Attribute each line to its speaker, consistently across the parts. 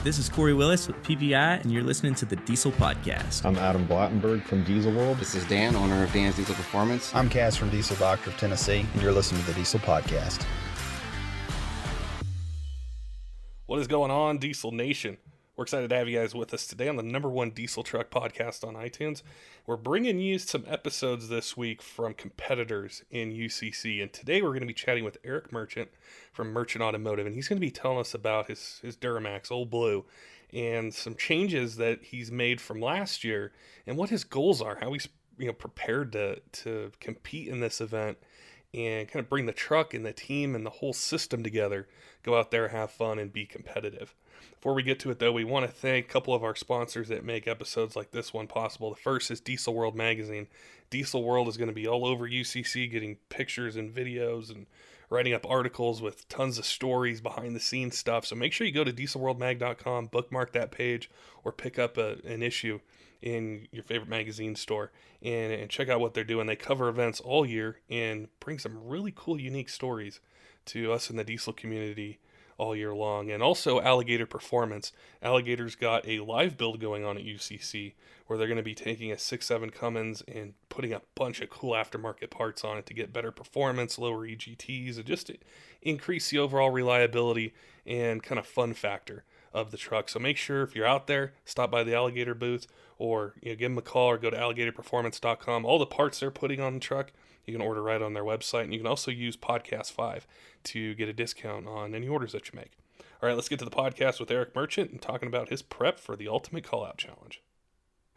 Speaker 1: This is Corey Willis with PPEI, and you're listening to the Diesel Podcast.
Speaker 2: I'm Adam Blattenberg from Diesel World.
Speaker 3: This is Dan, owner of ATS Diesel Performance.
Speaker 4: I'm Kaz from Diesel Doctor of Tennessee, and you're listening to the Diesel Podcast.
Speaker 5: What is going on, Diesel Nation? We're excited to have you guys with us today on the #1 diesel truck podcast on iTunes. We're bringing you some episodes this week from competitors in UCC, and today we're going to be chatting with Eric Merchant from Merchant Automotive, and he's going to be telling us about his Duramax, Old Blue, and some changes that he's made from last year, and what his goals are, how he's prepared to compete in this event, and kind of bring the truck and the team and the whole system together, go out there, have fun, and be competitive. Before we get to it, though, we want to thank a couple of our sponsors that make episodes like this one possible. The first is Diesel World Magazine. Diesel World is going to be all over UCC, getting pictures and videos and writing up articles with tons of stories, behind-the-scenes stuff. So make sure you go to dieselworldmag.com, bookmark that page, or pick up an issue in your favorite magazine store and check out what they're doing. They cover events all year and bring some really cool, unique stories to us in the diesel community all year long. And also Alligator Performance. Alligator's got a live build going on at UCC where they're going to be taking a 6.7 Cummins and putting a bunch of cool aftermarket parts on it to get better performance, lower EGTs, and just to increase the overall reliability and kind of fun factor of the truck. So make sure if you're out there, stop by the Alligator booth or give them a call or go to alligatorperformance.com. All the parts they're putting on the truck, you can order right on their website, and you can also use Podcast 5 to get a discount on any orders that you make. All right, let's get to the podcast with Eric Merchant and talking about his prep for the Ultimate Callout Challenge.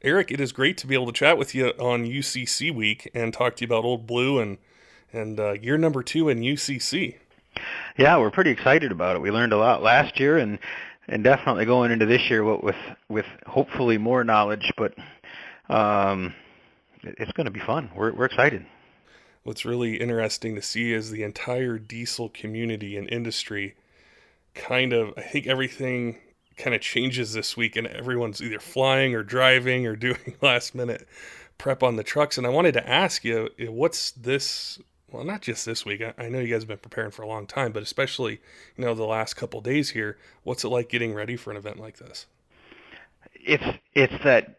Speaker 5: Eric, it is great to be able to chat with you on UCC week and talk to you about Old Blue and year number 2 in UCC.
Speaker 6: Yeah, we're pretty excited about it. We learned a lot last year and definitely going into this year with hopefully more knowledge, but it's going to be fun. We're excited.
Speaker 5: What's really interesting to see is the entire diesel community and industry I think everything kind of changes this week, and everyone's either flying or driving or doing last minute prep on the trucks. And I wanted to ask you, what's this, well, not just this week, I know you guys have been preparing for a long time, but especially, the last couple days here, what's it like getting ready for an event like this?
Speaker 6: It's that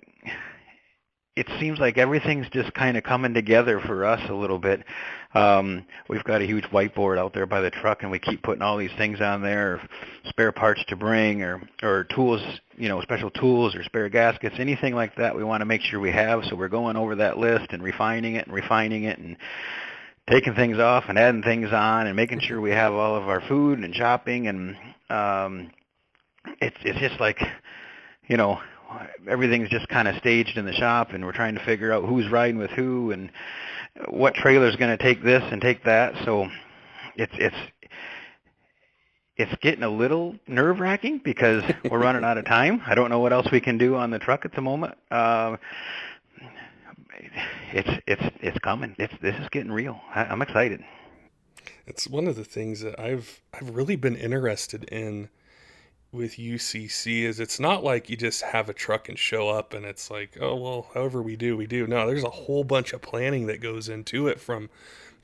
Speaker 6: it seems like everything's just kind of coming together for us a little bit. We've got a huge whiteboard out there by the truck, and we keep putting all these things on there, spare parts to bring or tools, special tools or spare gaskets, anything like that we want to make sure we have. So we're going over that list and refining it and taking things off and adding things on and making sure we have all of our food and shopping. And it's just like, everything's just kind of staged in the shop, and we're trying to figure out who's riding with who and what trailer's going to take this and take that. So it's getting a little nerve-wracking because we're running out of time. I don't know what else we can do on the truck at the moment. It's coming. This is getting real. I'm excited.
Speaker 5: It's one of the things that I've really been interested in with UCC is it's not like you just have a truck and show up and it's like, oh, well, however we do. No, there's a whole bunch of planning that goes into it, from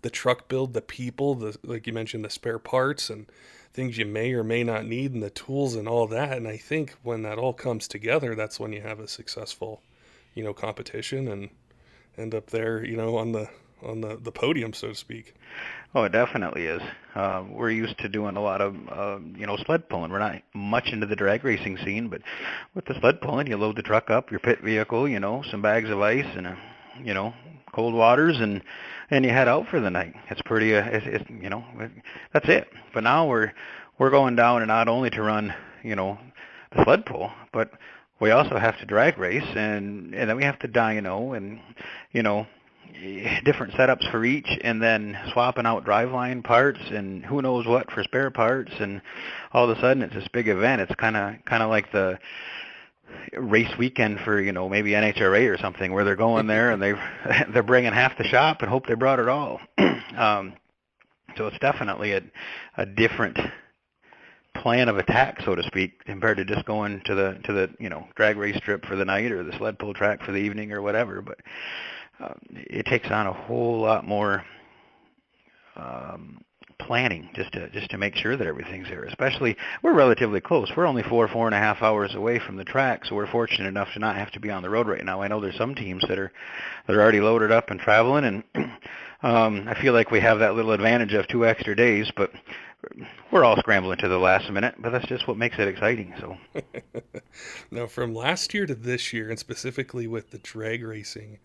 Speaker 5: the truck build, the people, like you mentioned, the spare parts and things you may or may not need, and the tools and all that. And I think when that all comes together, that's when you have a successful, competition and end up there, on the podium, so to speak.
Speaker 6: Oh, it definitely is. We're used to doing a lot of, sled pulling. We're not much into the drag racing scene, but with the sled pulling, you load the truck up, your pit vehicle, some bags of ice and, cold waters, and you head out for the night. It's pretty, that's it. But now we're going down and not only to run, the sled pull, but we also have to drag race, and then we have to dyno and, different setups for each, and then swapping out driveline parts and who knows what for spare parts, and all of a sudden it's this big event. It's kind of like the race weekend for maybe NHRA or something, where they're going there and they're bringing half the shop and hope they brought it all. So it's definitely a different plan of attack, so to speak, compared to just going to the drag race strip for the night or the sled pull track for the evening or whatever. But it takes on a whole lot more planning just to make sure that everything's there. Especially, we're relatively close. We're only 4.5 hours away from the track, so we're fortunate enough to not have to be on the road right now. I know there's some teams that are already loaded up and traveling, and I feel like we have that little advantage of 2 extra days, but we're all scrambling to the last minute, but that's just what makes it exciting. So
Speaker 5: now, from last year to this year, and specifically with the drag racing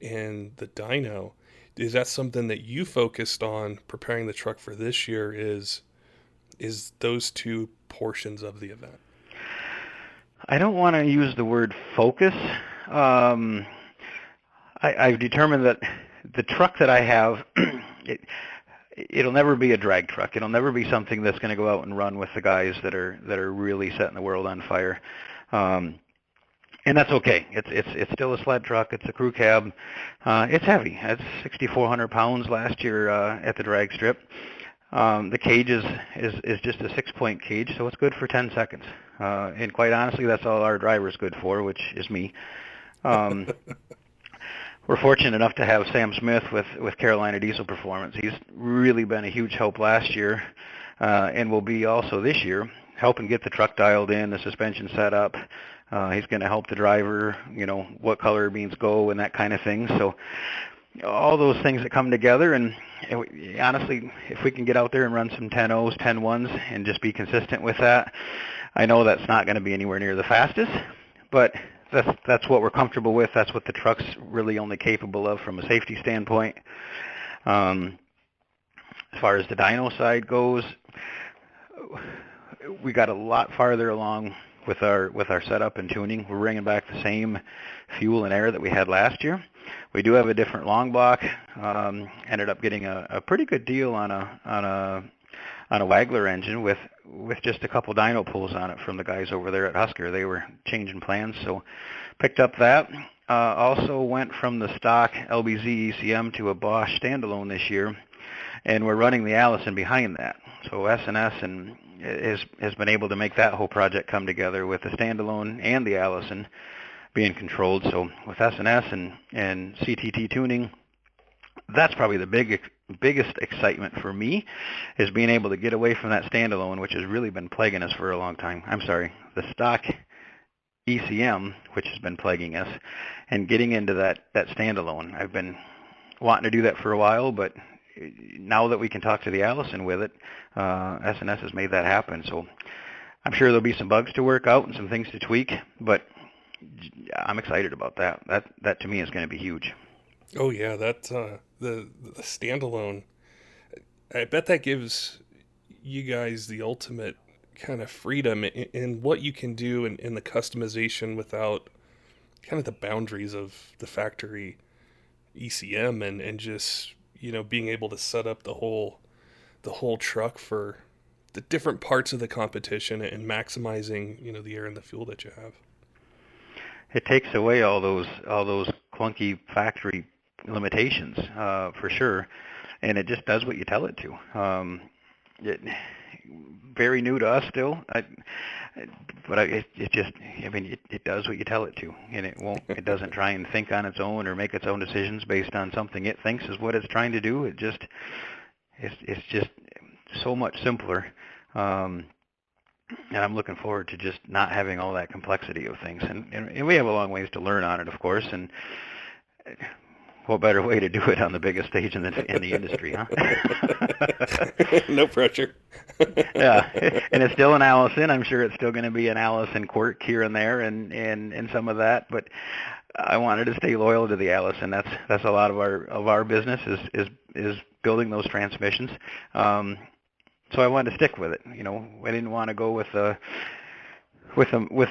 Speaker 5: and the dyno, is that something that you focused on preparing the truck for this year? Is those two portions of the event?
Speaker 6: I don't want to use the word focus. I've determined that the truck that I have, it'll never be a drag truck. It'll never be something that's going to go out and run with the guys that are really setting the world on fire. And that's okay. It's still a sled truck. It's a crew cab. It's heavy. It's 6,400 pounds last year at the drag strip. The cage is just a 6-point cage, so it's good for 10 seconds. And quite honestly, that's all our driver's good for, which is me. We're fortunate enough to have Sam Smith with Carolina Diesel Performance. He's really been a huge help last year, and will be also this year, helping get the truck dialed in, the suspension set up. He's going to help the driver, what color beans go and that kind of thing. So all those things that come together, and honestly, if we can get out there and run some 10.0s, 10.1s, and just be consistent with that, I know that's not going to be anywhere near the fastest, but that's what we're comfortable with. That's what the truck's really only capable of from a safety standpoint. As far as the dyno side goes, we got a lot farther along with our setup and tuning. We're bringing back the same fuel and air that we had last year. We do have a different long block. Ended up getting a pretty good deal on a Waggler engine with just a couple dyno pulls on it from the guys over there at Husker. They were changing plans, so picked up that. Also went from the stock LBZ ECM to a Bosch standalone this year, and we're running the Allison behind that. So S&S has been able to make that whole project come together with the standalone and the Allison being controlled. So with S&S and CTT tuning, that's probably the biggest excitement for me, is being able to get away from that standalone, which has really been plaguing us for a long time. I'm sorry, the stock ECM, which has been plaguing us, and getting into that standalone. I've been wanting to do that for a while, but now that we can talk to the Allison with it, S&S has made that happen. So I'm sure there'll be some bugs to work out and some things to tweak, but I'm excited about that. That to me is going to be huge.
Speaker 5: Oh yeah, that the standalone, I bet that gives you guys the ultimate kind of freedom in what you can do in the customization without kind of the boundaries of the factory ECM and just, being able to set up the whole truck for the different parts of the competition and maximizing, the air and the fuel that you have.
Speaker 6: It takes away all those clunky factory limitations, for sure, and it just does what you tell it to. Very new to us still, but it does what you tell it to, and it doesn't try and think on its own or make its own decisions based on something it thinks is what it's trying to do. It's just so much simpler, and I'm looking forward to just not having all that complexity of things. And we have a long ways to learn on it, of course, and what better way to do it on the biggest stage in the industry, huh?
Speaker 5: No pressure.
Speaker 6: Yeah, and it's still an Allison. I'm sure it's still going to be an Allison quirk here and there, and some of that. But I wanted to stay loyal to the Allison. That's a lot of our business is building those transmissions. So I wanted to stick with it. I didn't want to go with a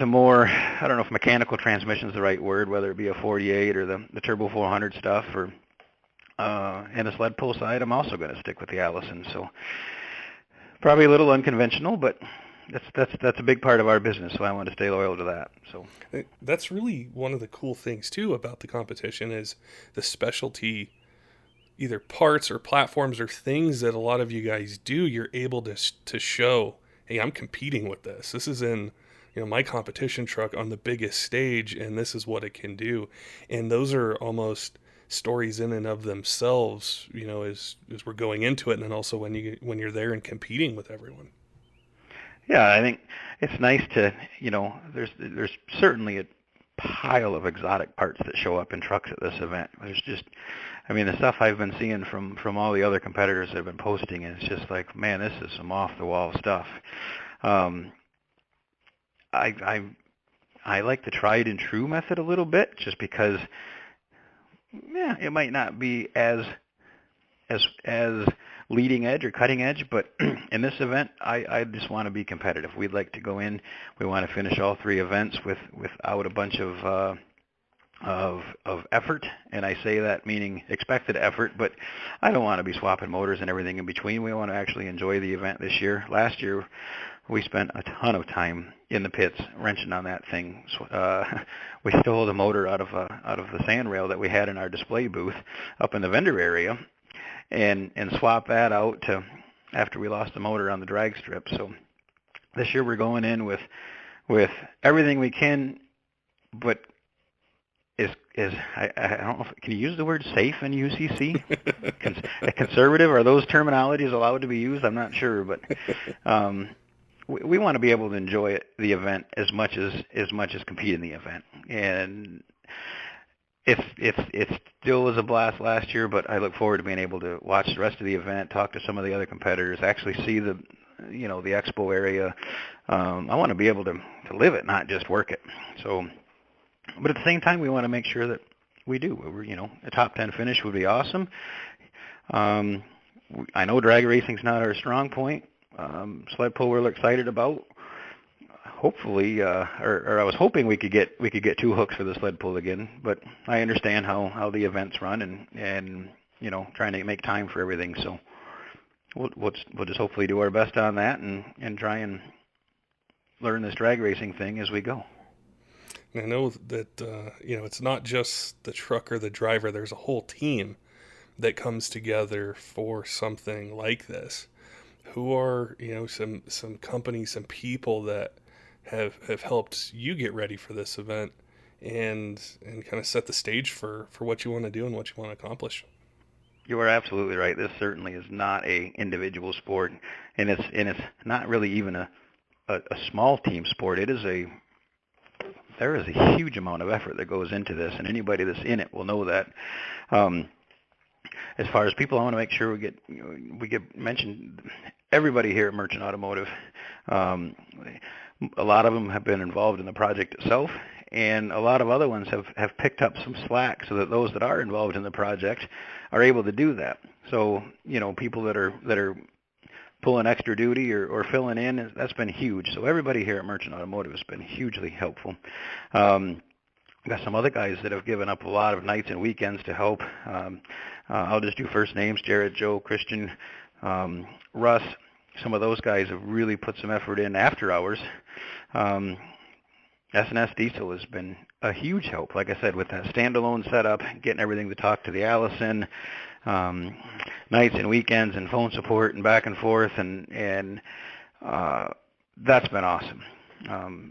Speaker 6: more, I don't know if mechanical transmission is the right word, whether it be a 48 or the Turbo 400 stuff, or in the sled pull side, I'm also going to stick with the Allison. So probably a little unconventional, but that's a big part of our business, so I want to stay loyal to that. So
Speaker 5: that's really one of the cool things too about the competition is the specialty, either parts or platforms or things that a lot of you guys do. You're able to show, hey, I'm competing with this. This is in my competition truck on the biggest stage, and this is what it can do. And those are almost stories in and of themselves, as we're going into it, and then also when you're there and competing with everyone.
Speaker 6: Yeah, I think it's nice to, there's certainly a pile of exotic parts that show up in trucks at this event. There's just, the stuff I've been seeing from all the other competitors that have been posting is just like, man, this is some off the wall stuff. I like the tried and true method a little bit, just because, it might not be as leading edge or cutting edge, but in this event, I just want to be competitive. We'd like to go in. We want to finish all 3 events without a bunch of effort, and I say that meaning expected effort, but I don't want to be swapping motors and everything in between. We want to actually enjoy the event this year. Last year, we spent a ton of time in the pits wrenching on that thing. We stole the motor out of the sand rail that we had in our display booth up in the vendor area, and swap that out to after we lost the motor on the drag strip. So this year we're going in with everything we can, but I don't know can you use the word safe in UCC? Conservative, are those terminologies allowed to be used? I'm not sure, but we want to be able to enjoy the event as much as compete in the event. And it still was a blast last year, but I look forward to being able to watch the rest of the event, talk to some of the other competitors, actually see the expo area. I want to be able to live it, not just work it. So, but at the same time, we want to make sure that we do. A top 10 finish would be awesome. I know drag racing's not our strong point. Sled pull we're excited about. Hopefully, or I was hoping we could get 2 hooks for the sled pull again, but I understand how the events run and trying to make time for everything. So we'll just hopefully do our best on that and try and learn this drag racing thing as we go.
Speaker 5: And I know that it's not just the truck or the driver. There's a whole team that comes together for something like this. Who are some companies, some people that have helped you get ready for this event and kind of set the stage for what you want to do and what you want to accomplish?
Speaker 6: You are absolutely right. This certainly is not a individual sport, and it's not really even a small team sport. There is a huge amount of effort that goes into this, and anybody that's in it will know that. As far as people, I want to make sure we get mentioned. Everybody here at Merchant Automotive, a lot of them have been involved in the project itself, and a lot of other ones have picked up some slack so that those that are involved in the project are able to do that. So, people that are pulling extra duty or filling in, that's been huge. So everybody here at Merchant Automotive has been hugely helpful. Got some other guys that have given up a lot of nights and weekends to help. I'll just do first names: Jared, Joe, Christian, Russ. Some of those guys have really put some effort in after hours. S&S Diesel has been a huge help, like I said, with that standalone setup, getting everything to talk to the Allison, nights and weekends and phone support and back and forth, and that's been awesome.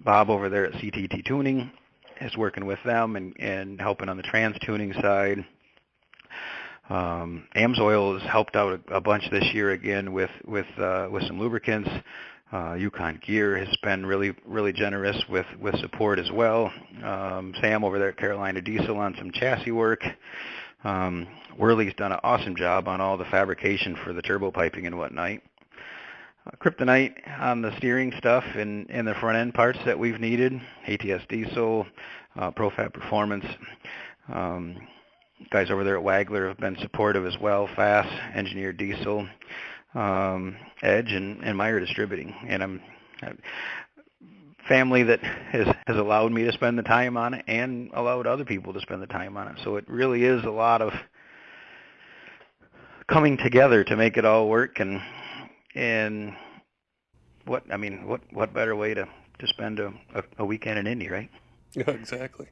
Speaker 6: Bob over there at CTT Tuning is working with them and helping on the trans tuning side. Amsoil has helped out a bunch this year again with some lubricants. Yukon Gear has been really generous with support as well. Sam over there at Carolina Diesel on some chassis work. Whirly's done an awesome job on all the fabrication for the turbo piping and whatnot. Kryptonite on the steering stuff and the front end parts that we've needed. ATS Diesel, Profab Performance. Guys over there at Wagler have been supportive as well. FASS, Engineered Diesel, Edge, and Meyer Distributing. And I'm family that has allowed me to spend the time on it and allowed other people to spend the time on it. So it really is a lot of coming together to make it all work. And what better way to spend a weekend in Indy, right?
Speaker 5: Yeah, exactly.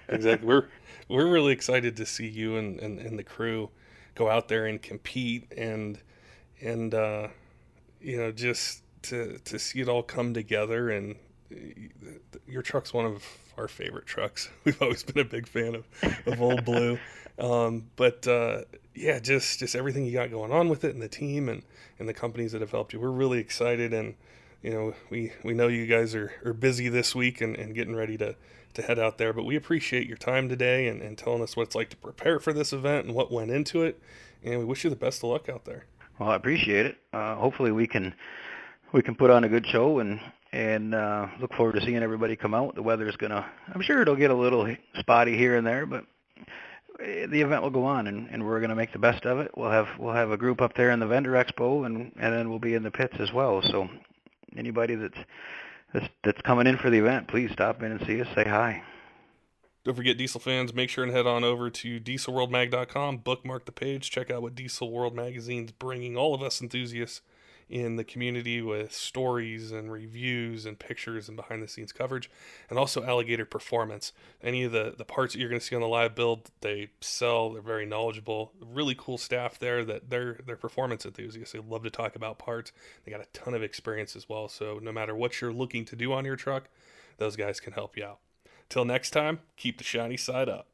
Speaker 5: We're really excited to see you and the crew go out there and compete and just to see it all come together. And your truck's one of our favorite trucks. We've always been a big fan of Old Blue, Yeah, just everything you got going on with it, and the team and the companies that have helped you. We're really excited, and we know you guys are busy this week and getting ready to head out there. But we appreciate your time today and telling us what it's like to prepare for this event and what went into it. And we wish you the best of luck out there.
Speaker 6: Well, I appreciate it. Hopefully we can put on a good show and look forward to seeing everybody come out. The weather's I'm sure it'll get a little spotty here and there, but the event will go on, and we're going to make the best of it. We'll have a group up there in the vendor expo, and then we'll be in the pits as well. So anybody that's coming in for the event, please stop in and see us, say hi.
Speaker 5: Don't forget, Diesel fans, make sure and head on over to dieselworldmag.com, bookmark the page, check out what Diesel World Magazine's bringing all of us enthusiasts in the community with stories and reviews and pictures and behind-the-scenes coverage, and also Alligator Performance. Any of the parts that you're going to see on the live build, they sell. They're very knowledgeable. Really cool staff there that they're performance enthusiasts. They love to talk about parts. They got a ton of experience as well, so no matter what you're looking to do on your truck, those guys can help you out. Till next time, keep the shiny side up.